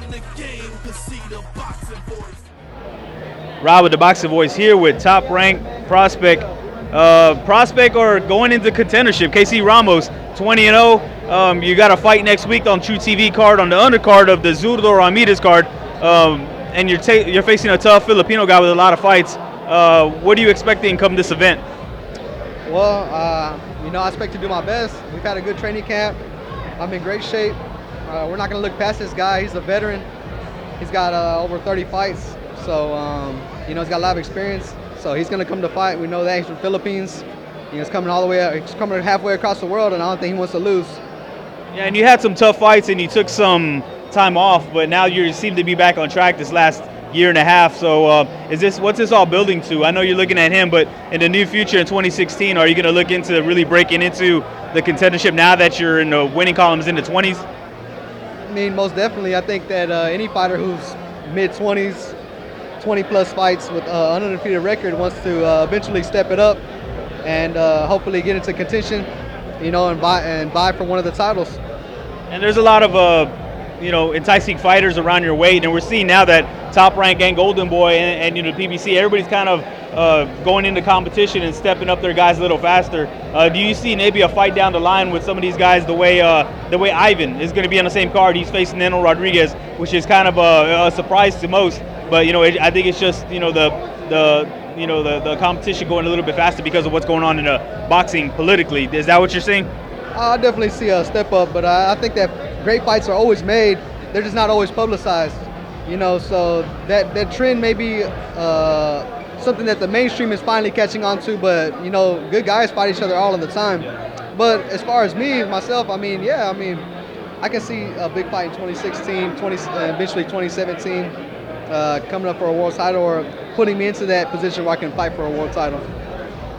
in the game, to see the boxing voice. Rob with the Boxing Voice here with top-ranked prospect, or going into contendership, KC Ramos, 20-0. You got a fight next week on True TV card on the undercard of the Zurdo Ramirez card, and you're facing a tough Filipino guy with a lot of fights. What are you expecting come this event? Well, I expect to do my best. We've had a good training camp. I'm in great shape. We're not going to look past this guy. He's a veteran. He's got over 30 fights. So, he's got a lot of experience. So he's going to come to fight. We know that he's from the Philippines. He's coming all the way, he's coming halfway across the world, and I don't think he wants to lose. Yeah, and you had some tough fights, and you took some time off, but now you seem to be back on track this last year and a half. So, what's this all building to? I know you're looking at him, but in the near future, in 2016, are you going to look into really breaking into the contendership now that you're in the winning columns in the 20s? I mean, most definitely. I think that any fighter who's mid-20s, 20-plus fights with an undefeated record wants to eventually step it up and hopefully get into contention, and vie for one of the titles. And there's a lot of enticing fighters around your weight, and we're seeing now that Top Rank and Golden Boy and PBC, everybody's kind of going into competition and stepping up their guys a little faster. Do you see maybe a fight down the line with some of these guys the way Ivan is going to be on the same card? He's facing Neno Rodriguez, which is kind of a surprise to most. But I think it's just the competition going a little bit faster because of what's going on in boxing politically. Is that what you're seeing? I definitely see a step up, but I think that great fights are always made. They're just not always publicized. So that trend may be something that the mainstream is finally catching on to. But good guys fight each other all of the time. But as far as myself, I can see a big fight in 2016, eventually 2017. Coming up for a world title, or putting me into that position where I can fight for a world title.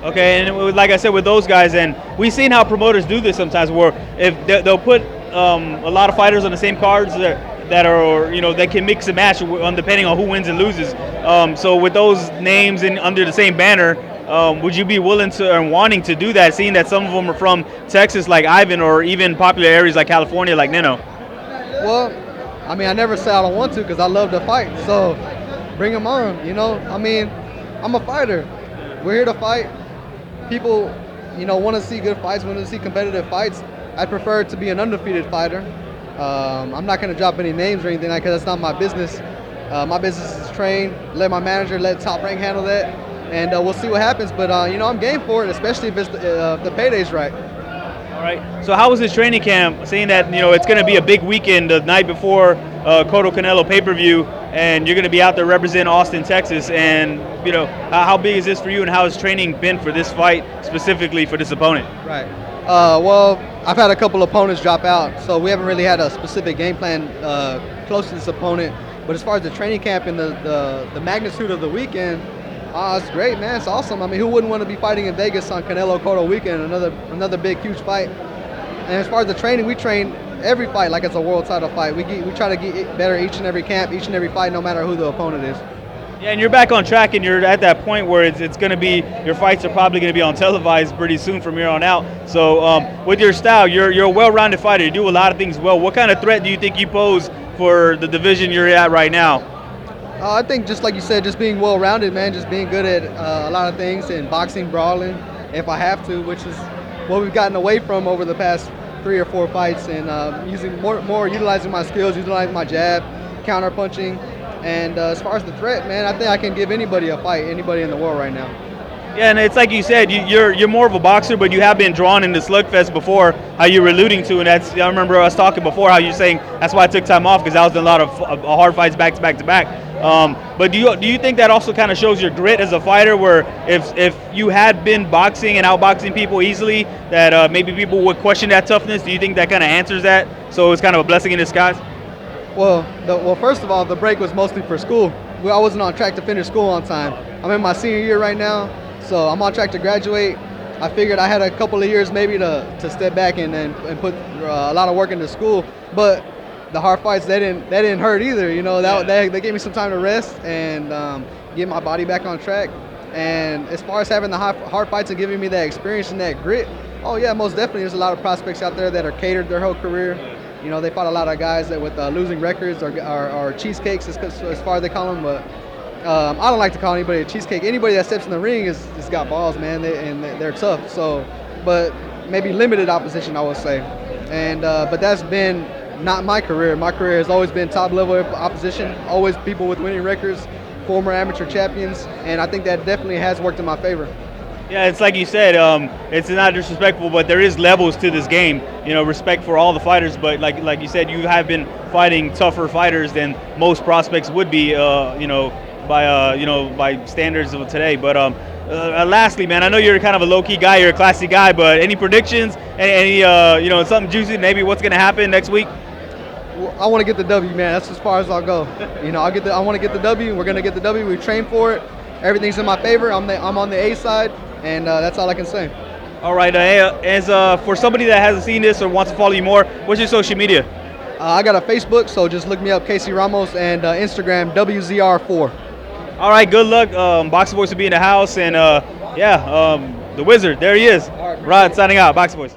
Okay, and like I said, with those guys, and we've seen how promoters do this sometimes, where if they'll put a lot of fighters on the same cards that can mix and match depending on who wins and loses. So with those names under the same banner, would you be willing to and wanting to do that, seeing that some of them are from Texas like Ivan, or even popular areas like California like Neno? Well, I never say I don't want to, because I love to fight. So bring them on, I'm a fighter. We're here to fight. People, want to see good fights, want to see competitive fights. I prefer to be an undefeated fighter. I'm not going to drop any names or anything like that. That's not my business. My business is train. Let my manager, let Top Rank handle that, and we'll see what happens. But I'm game for it, especially if the payday's right. All right. So how was this training camp? Seeing that it's going to be a big weekend the night before Cotto-Canelo pay-per-view, and you're going to be out there representing Austin, Texas. And how big is this for you, and how has training been for this fight specifically for this opponent? Right. Well, I've had a couple opponents drop out, so we haven't really had a specific game plan close to this opponent. But as far as the training camp and the magnitude of the weekend, it's great, man. It's awesome. Who wouldn't want to be fighting in Vegas on Canelo Cotto weekend? Another big, huge fight. And as far as the training, we train every fight like it's a world title fight. We try to get better each and every camp, each and every fight, no matter who the opponent is. Yeah, and you're back on track, and you're at that point where it's going to be, your fights are probably going to be on televised pretty soon from here on out. So with your style, you're a well-rounded fighter. You do a lot of things well. What kind of threat do you think you pose for the division you're at right now? I think, just like you said, just being well-rounded, man, just being good at a lot of things, and boxing, brawling, if I have to, which is what we've gotten away from over the past 3 or 4 fights, and using more utilizing my skills, utilizing my jab, counter punching. And as far as the threat, man, I think I can give anybody a fight, anybody in the world right now. Yeah, and it's like you said, you're more of a boxer, but you have been drawn into slugfest before, how you were alluding to, and I remember us talking before how you're saying that's why I took time off, because I was in a lot of hard fights back to back to back. But do you think that also kind of shows your grit as a fighter, where if you had been boxing and outboxing people easily, that maybe people would question that toughness? Do you think that kind of answers that? So it's kind of a blessing in disguise? Well, first of all, the break was mostly for school. I wasn't on track to finish school on time. I'm in my senior year right now, so I'm on track to graduate. I figured I had a couple of years maybe to step back and put a lot of work into school. But the hard fights, they didn't hurt either. They gave me some time to rest and get my body back on track. And as far as having the hard fights and giving me that experience and that grit, oh yeah, most definitely. There's a lot of prospects out there that are catered their whole career. You know, they fought a lot of guys that with losing records or cheesecakes, as far as they call them. But I don't like to call anybody a cheesecake. Anybody that steps in the ring is got balls, man, and they're tough. So, but maybe limited opposition, I would say. And but that's been not my career. My career has always been top level opposition, always people with winning records, former amateur champions, and I think that definitely has worked in my favor. Yeah, it's like you said, it's not disrespectful, but there is levels to this game. You know, respect for all the fighters, but like you said, you have been fighting tougher fighters than most prospects would be, by standards of today. But lastly, man, I know you're kind of a low-key guy, you're a classy guy, but any predictions? Any something juicy? Maybe what's going to happen next week? I want to get the W, man. That's as far as I'll go. You know, I want to get the W. We're gonna get the W. We trained for it. Everything's in my favor. I'm on the A side, and that's all I can say. All right. As for somebody that hasn't seen this or wants to follow you more, what's your social media? I got a Facebook, so just look me up, Casey Ramos, and Instagram WZR4. All right. Good luck. Boxing Voice will be in the house, and the Wizard. There he is. Rod signing out. Boxing Voice.